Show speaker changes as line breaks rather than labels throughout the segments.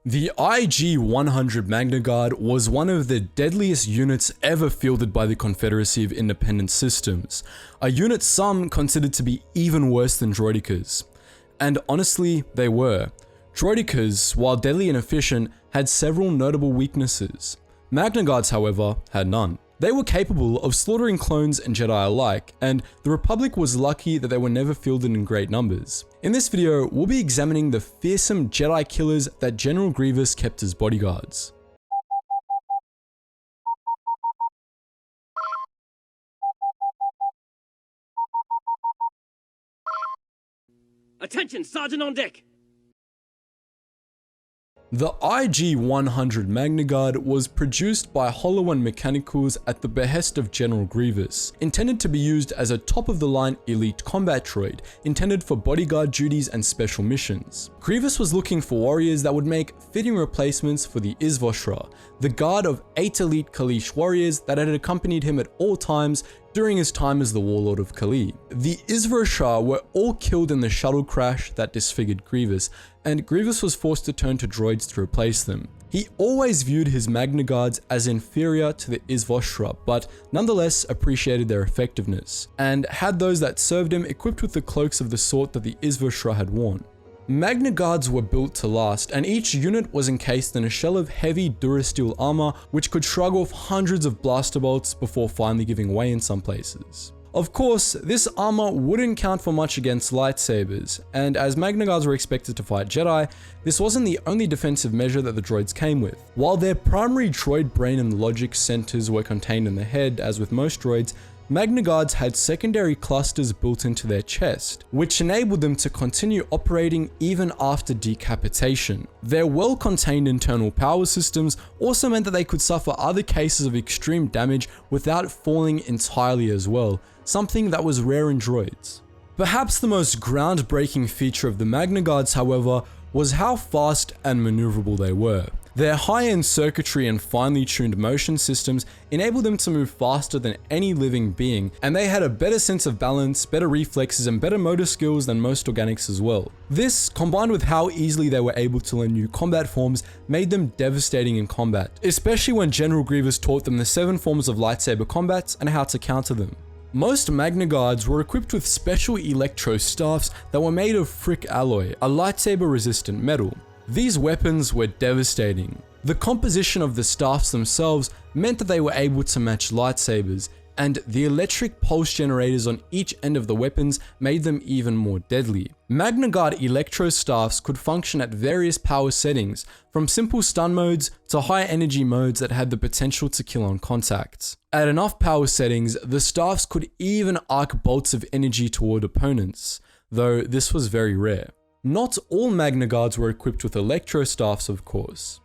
The IG-100 MagnaGuard was one of the deadliest units ever fielded by the Confederacy of Independent Systems, a unit some considered to be even worse than Droidicas. And honestly, they were. Droidicas, while deadly and efficient, had several notable weaknesses. MagnaGuards, however, had none. They were capable of slaughtering clones and Jedi alike, and the Republic was lucky that they were never fielded in great numbers. In this video, we'll be examining the fearsome Jedi Killers that General Grievous kept as bodyguards.
Attention, Sergeant on deck!
The IG-100 MagnaGuard was produced by Hollow One Mechanicals at the behest of General Grievous, intended to be used as a top-of-the-line elite combat droid, intended for bodyguard duties and special missions. Grievous was looking for warriors that would make fitting replacements for the Izvoshra, the guard of 8 elite Kaleesh warriors that had accompanied him at all times during his time as the Warlord of Kalee. The Izvoshra were all killed in the shuttle crash that disfigured Grievous, and Grievous was forced to turn to droids to replace them. He always viewed his MagnaGuards as inferior to the Izvoshra, but nonetheless appreciated their effectiveness, and had those that served him equipped with the cloaks of the sort that the Izvoshra had worn. MagnaGuards were built to last, and each unit was encased in a shell of heavy Durasteel armor which could shrug off hundreds of blaster bolts before finally giving way in some places. Of course, this armor wouldn't count for much against lightsabers, and as MagnaGuards were expected to fight Jedi, this wasn't the only defensive measure that the droids came with. While their primary droid brain and logic centers were contained in the head, as with most droids, MagnaGuards had secondary clusters built into their chest, which enabled them to continue operating even after decapitation. Their well-contained internal power systems also meant that they could suffer other cases of extreme damage without falling entirely as well, something that was rare in droids. Perhaps the most groundbreaking feature of the MagnaGuards, however, was how fast and maneuverable they were. Their high-end circuitry and finely tuned motion systems enabled them to move faster than any living being, and they had a better sense of balance, better reflexes, and better motor skills than most organics as well. This, combined with how easily they were able to learn new combat forms, made them devastating in combat, especially when General Grievous taught them the 7 forms of lightsaber combat and how to counter them. Most MagnaGuards were equipped with special Electro Staffs that were made of frick alloy, a lightsaber-resistant metal. These weapons were devastating. The composition of the staffs themselves meant that they were able to match lightsabers, and the electric pulse generators on each end of the weapons made them even more deadly. MagnaGuard Electro Staffs could function at various power settings, from simple stun modes to high energy modes that had the potential to kill on contact. At enough power settings, the staffs could even arc bolts of energy toward opponents, though this was very rare. Not all MagnaGuards were equipped with Electro Staffs, of course.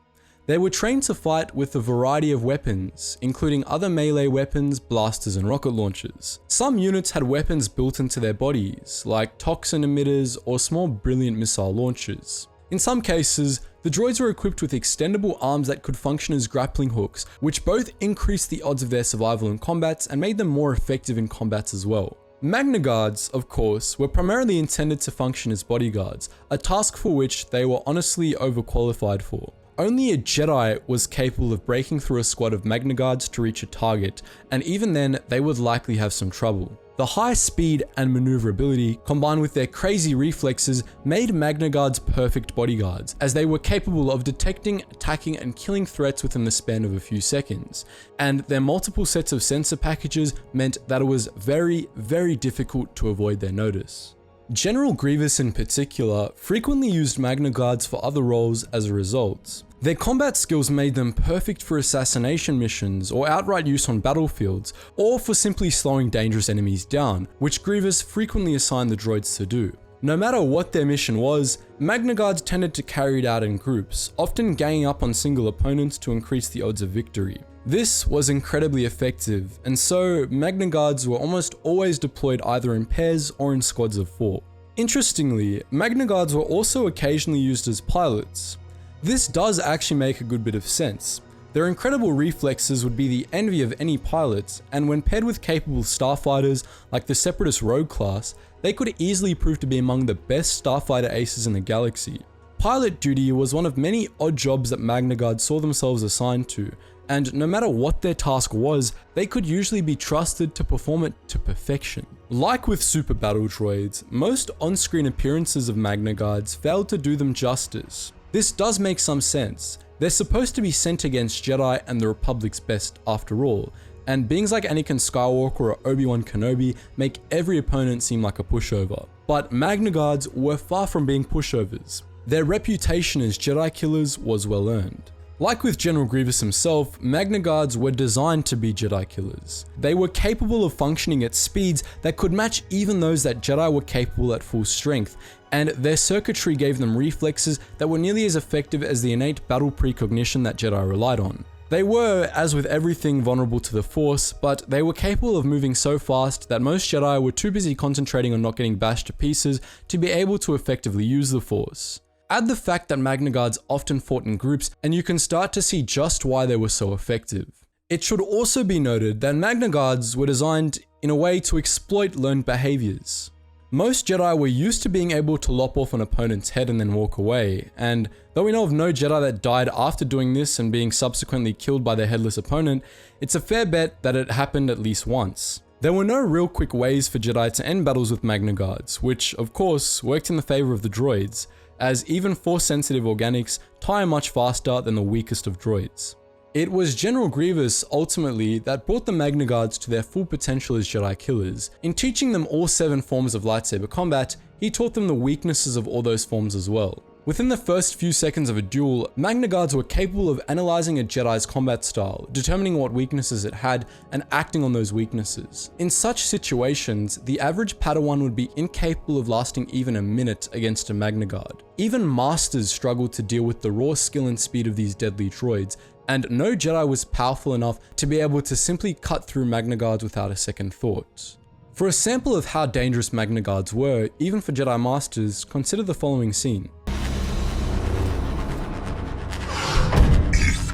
They were trained to fight with a variety of weapons, including other melee weapons, blasters, and rocket launchers. Some units had weapons built into their bodies, like toxin emitters or small brilliant missile launchers. In some cases, the droids were equipped with extendable arms that could function as grappling hooks, which both increased the odds of their survival in combats and made them more effective in combats as well. MagnaGuards, of course, were primarily intended to function as bodyguards, a task for which they were honestly overqualified for. Only a Jedi was capable of breaking through a squad of MagnaGuards to reach a target, and even then, they would likely have some trouble. The high speed and maneuverability, combined with their crazy reflexes, made MagnaGuards perfect bodyguards, as they were capable of detecting, attacking, and killing threats within the span of a few seconds. And their multiple sets of sensor packages meant that it was very, very difficult to avoid their notice. General Grievous in particular frequently used MagnaGuards for other roles as a result. Their combat skills made them perfect for assassination missions or outright use on battlefields, or for simply slowing dangerous enemies down, which Grievous frequently assigned the droids to do. No matter what their mission was, MagnaGuards tended to carry it out in groups, often ganging up on single opponents to increase the odds of victory. This was incredibly effective, and so MagnaGuards were almost always deployed either in pairs or in squads of 4. Interestingly, MagnaGuards were also occasionally used as pilots. This does actually make a good bit of sense. Their incredible reflexes would be the envy of any pilot, and when paired with capable starfighters like the Separatist Rogue class, they could easily prove to be among the best starfighter aces in the galaxy. pilot duty was one of many odd jobs that MagnaGuards saw themselves assigned to, and no matter what their task was, they could usually be trusted to perform it to perfection. Like with super battle droids, most on-screen appearances of MagnaGuards failed to do them justice. This does make some sense. They're supposed to be sent against Jedi and the Republic's best after all, and beings like Anakin Skywalker or Obi-Wan Kenobi make every opponent seem like a pushover. But MagnaGuards were far from being pushovers. Their reputation as Jedi Killers was well earned. Like with General Grievous himself, MagnaGuards were designed to be Jedi Killers. They were capable of functioning at speeds that could match even those that Jedi were capable at full strength, and their circuitry gave them reflexes that were nearly as effective as the innate battle precognition that Jedi relied on. They were, as with everything, vulnerable to the Force, but they were capable of moving so fast that most Jedi were too busy concentrating on not getting bashed to pieces to be able to effectively use the Force. Add the fact that MagnaGuards often fought in groups, and you can start to see just why they were so effective. It should also be noted that MagnaGuards were designed in a way to exploit learned behaviors. Most Jedi were used to being able to lop off an opponent's head and then walk away, and though we know of no Jedi that died after doing this and being subsequently killed by their headless opponent, it's a fair bet that it happened at least once. There were no real quick ways for Jedi to end battles with MagnaGuards, which of course worked in the favor of the droids, as even Force-sensitive organics tire much faster than the weakest of droids. It was General Grievous, ultimately, that brought the MagnaGuards to their full potential as Jedi Killers. In teaching them all 7 forms of lightsaber combat, he taught them the weaknesses of all those forms as well. Within the first few seconds of a duel, MagnaGuards were capable of analyzing a Jedi's combat style, determining what weaknesses it had, and acting on those weaknesses. In such situations, the average Padawan would be incapable of lasting even a minute against a MagnaGuard. Even Masters struggled to deal with the raw skill and speed of these deadly droids, and no Jedi was powerful enough to be able to simply cut through MagnaGuards without a second thought. For a sample of how dangerous MagnaGuards were, even for Jedi Masters, consider the following scene.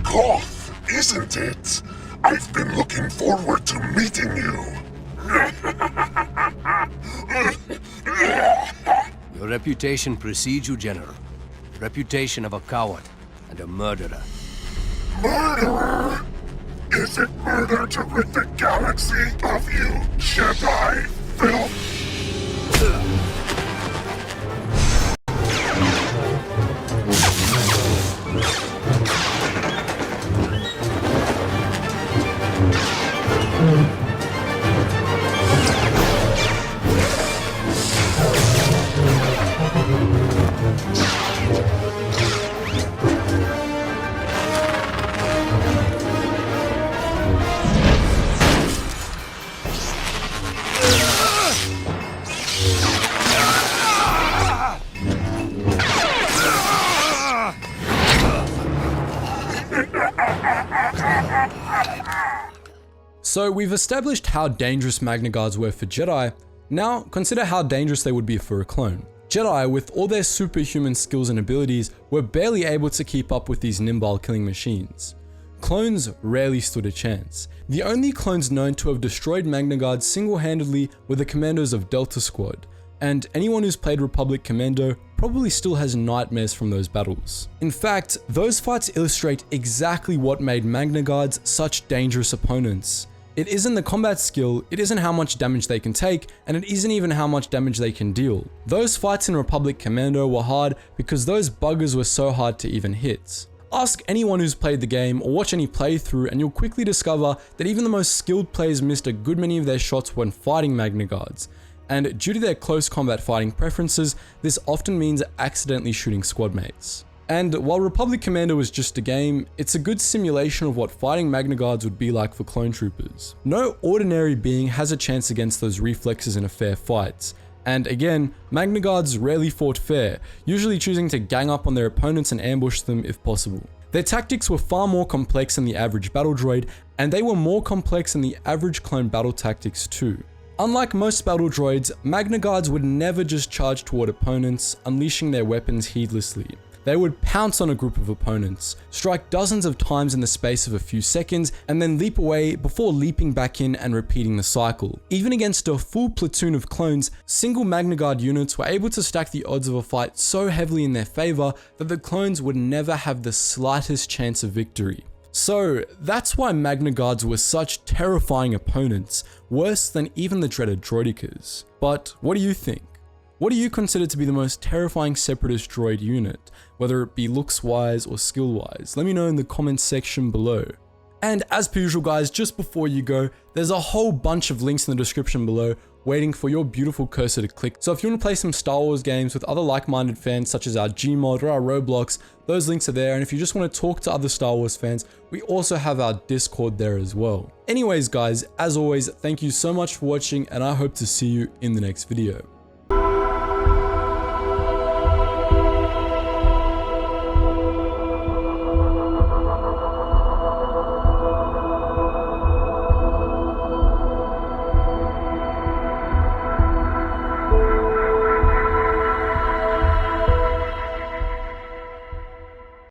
Cough, isn't it? I've been looking forward to meeting you.
Your reputation precedes you, General. Reputation of a coward and a murderer.
Murderer? Is it murder to rid the galaxy of you, Jedi filth?
So we've established how dangerous MagnaGuards were for Jedi, now consider how dangerous they would be for a clone. Jedi, with all their superhuman skills and abilities, were barely able to keep up with these nimble killing machines. Clones rarely stood a chance. The only clones known to have destroyed MagnaGuards single-handedly were the commandos of Delta Squad, and anyone who's played Republic Commando probably still has nightmares from those battles. In fact, those fights illustrate exactly what made MagnaGuards such dangerous opponents. It isn't the combat skill, it isn't how much damage they can take, and it isn't even how much damage they can deal. Those fights in Republic Commando were hard because those buggers were so hard to even hit. Ask anyone who's played the game or watch any playthrough and you'll quickly discover that even the most skilled players missed a good many of their shots when fighting MagnaGuards. And due to their close combat fighting preferences, this often means accidentally shooting squad mates. And while Republic Commando was just a game, it's a good simulation of what fighting MagnaGuards would be like for clone troopers. No ordinary being has a chance against those reflexes in a fair fight. And again, MagnaGuards rarely fought fair, usually choosing to gang up on their opponents and ambush them if possible. Their tactics were far more complex than the average battle droid, and they were more complex than the average clone battle tactics too. Unlike most battle droids, MagnaGuards would never just charge toward opponents, unleashing their weapons heedlessly. They would pounce on a group of opponents, strike dozens of times in the space of a few seconds, and then leap away before leaping back in and repeating the cycle. Even against a full platoon of clones, single Magna Guard units were able to stack the odds of a fight so heavily in their favor that the clones would never have the slightest chance of victory. So that's why Magna Guards were such terrifying opponents, worse than even the dreaded Droidicas. But what do you think? What do you consider to be the most terrifying Separatist droid unit, whether it be looks-wise or skill-wise? Let me know in the comments section below. And as per usual guys, just before you go, there's a whole bunch of links in the description below waiting for your beautiful cursor to click. So if you want to play some Star Wars games with other like-minded fans such as our Gmod or our Roblox, those links are there. And if you just want to talk to other Star Wars fans, we also have our Discord there as well. Anyways guys, as always, thank you so much for watching and I hope to see you in the next video.